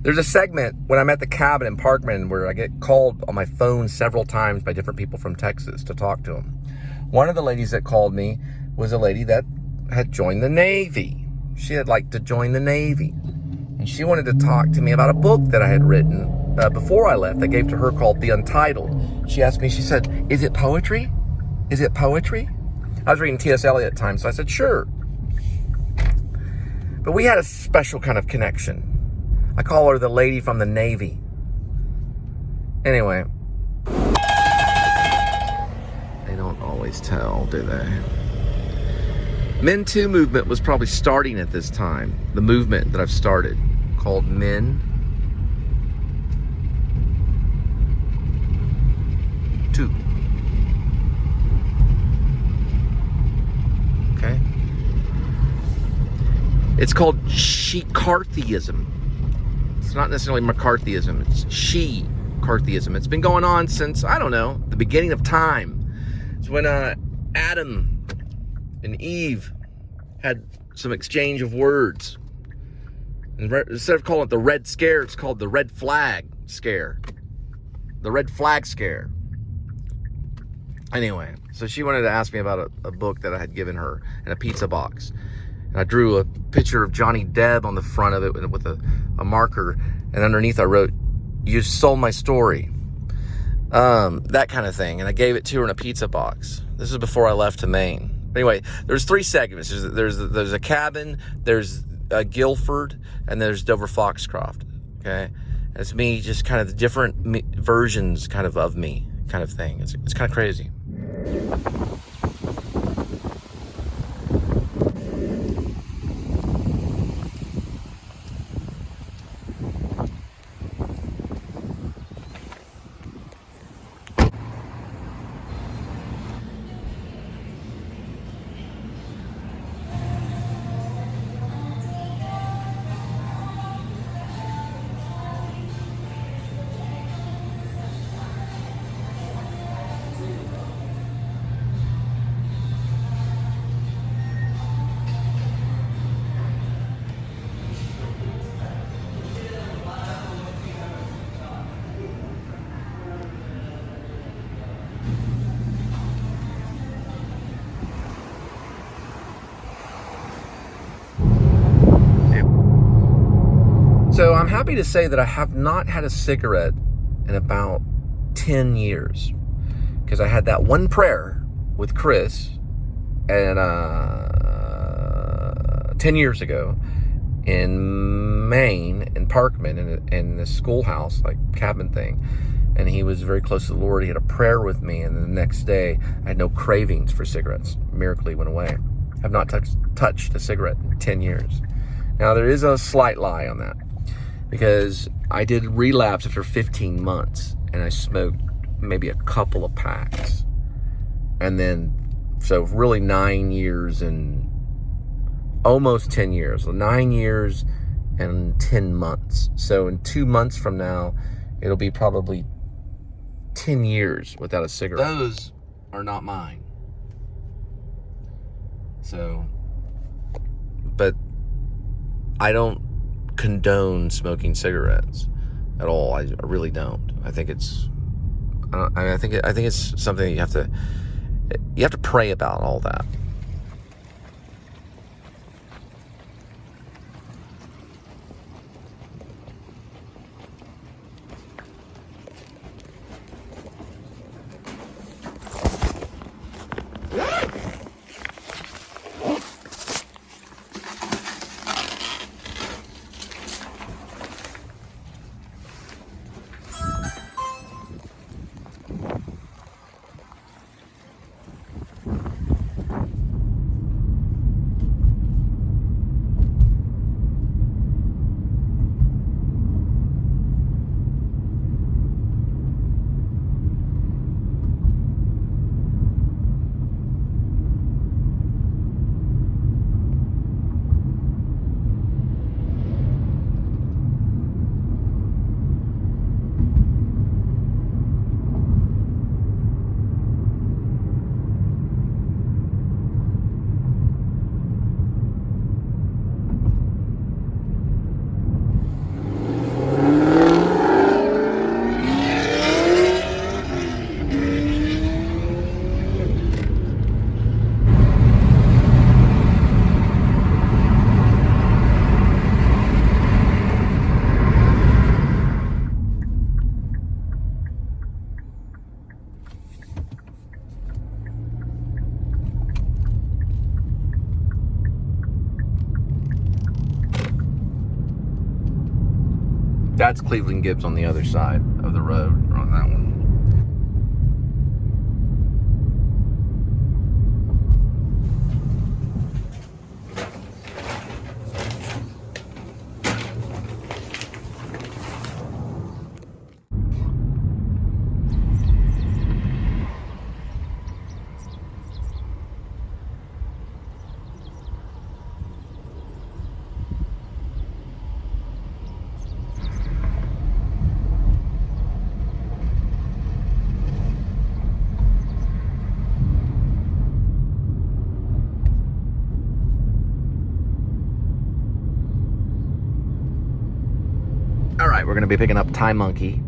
There's a segment when I'm at the cabin in Parkman where I get called on my phone several times by different people from Texas to talk to them. One of the ladies that called me was a lady that had joined the Navy. She had liked to join the Navy. And she wanted to talk to me about a book that I had written before I left. I gave to her called The Untitled. She asked me, she said, is it poetry? Is it poetry? I was reading T.S. Eliot at the time, so I said, sure. But we had a special kind of connection. I call her the lady from the Navy. Anyway. They don't always tell, do they? Men2Movement was probably starting at this time. The movement that I've started called Men2. Okay? It's called ShecCarthyism. It's not necessarily McCarthyism. It's ShecCarthyism. It's been going on since, I don't know, the beginning of time. It's when Adam and Eve had some exchange of words. And instead of calling it the Red Scare, it's called the Red Flag Scare. The Red Flag Scare. Anyway, so she wanted to ask me about a book that I had given her in a pizza box. And I drew a picture of Johnny Depp on the front of it with a marker. And underneath I wrote, "You sold my story." That kind of thing. And I gave it to her in a pizza box. This is before I left to Maine. Anyway, there's three segments. There's a cabin, there's Guilford, and there's Dover Foxcroft. Okay, and it's me, just kind of the different versions, kind of me, kind of thing. It's kind of crazy. So I'm happy to say that I have not had a cigarette in about 10 years. Because I had that one prayer with Chris and 10 years ago in Maine, in Parkman, in the schoolhouse, like cabin thing. And he was very close to the Lord. He had a prayer with me, and the next day I had no cravings for cigarettes. Miraculously went away. I have not touched a cigarette in 10 years. Now there is a slight lie on that, because I did relapse after 15 months, and I smoked maybe a couple of packs. And then, so really 9 years and almost 10 years. 9 years and 10 months. So in 2 months from now, it'll be probably 10 years without a cigarette. Those are not mine. So, but I don't condone smoking cigarettes at all. I really don't. I think it's something that you have to pray about, all that. That's Cleveland Gibbs on the other side of the road, on that one. All right, we're going to be picking up Thai Monkey.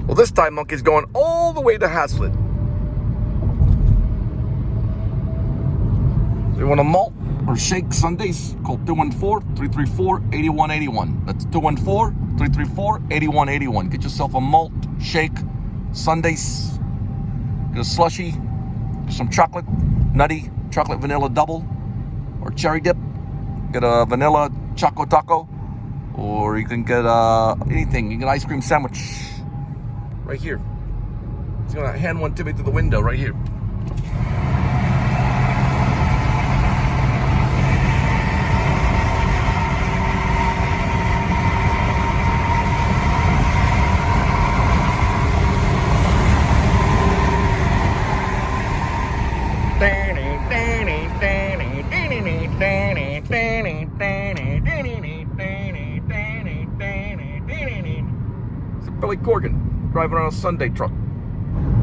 Well, this Thai Monkey's going all the way to Hazlitt. So you want a malt or shake Sundays? Call 214-334-8181. That's 214-334-8181. Get yourself a malt shake Sundays. Get a slushy, get some chocolate, nutty, chocolate vanilla double, or cherry dip. Get a vanilla choco taco, or you can get anything. You can get an ice cream sandwich. Right here. He's gonna hand one to me through the window right here. It's a Billy Corgan driving on a Sunday truck.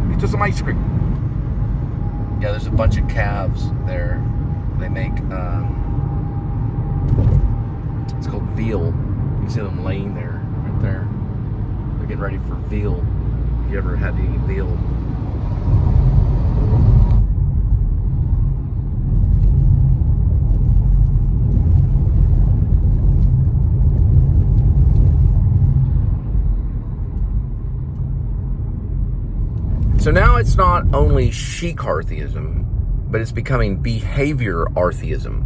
Get you some ice cream. Yeah, there's a bunch of calves there. They make, it's called veal. You see them laying there, right there. They're getting ready for veal. If you ever had to eat veal. So now it's not only ShecCarthyism, but it's becoming Behaviorarthyism.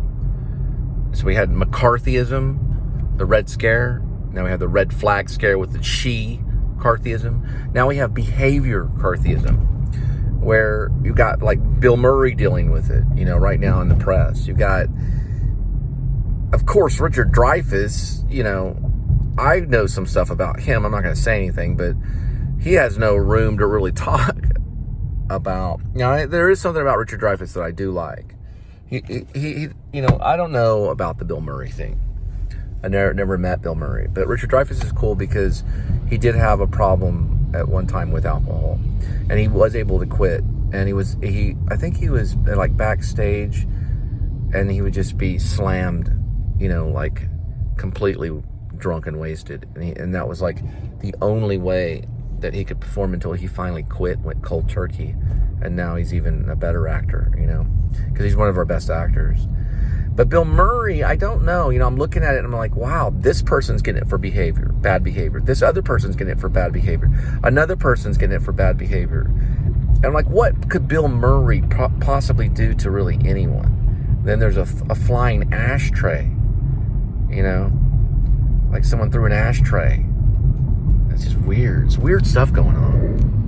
So we had McCarthyism, the Red Scare. Now we have the Red Flag Scare with the ShecCarthyism. Now we have Behaviorarthyism, where you got like Bill Murray dealing with it, you know, right now in the press. You got, of course, Richard Dreyfuss. You know, I know some stuff about him. I'm not going to say anything, but he has no room to really talk about. You know, there is something about Richard Dreyfuss that I do like. He you know, I don't know about the Bill Murray thing. I never met Bill Murray, but Richard Dreyfuss is cool because he did have a problem at one time with alcohol, and he was able to quit. And I think he was like backstage, and he would just be slammed, you know, like completely drunk and wasted, and that was like the only way that he could perform until he finally quit, went cold turkey, and now he's even a better actor, because he's one of our best actors. But Bill Murray, I don't know. I'm looking at it and I'm like, wow, this person's getting it for bad behavior. This other person's getting it for bad behavior. Another person's getting it for bad behavior. And I'm like, what could Bill Murray possibly do to really anyone? Then there's a flying ashtray, like someone threw an ashtray. It's just weird. It's weird stuff going on.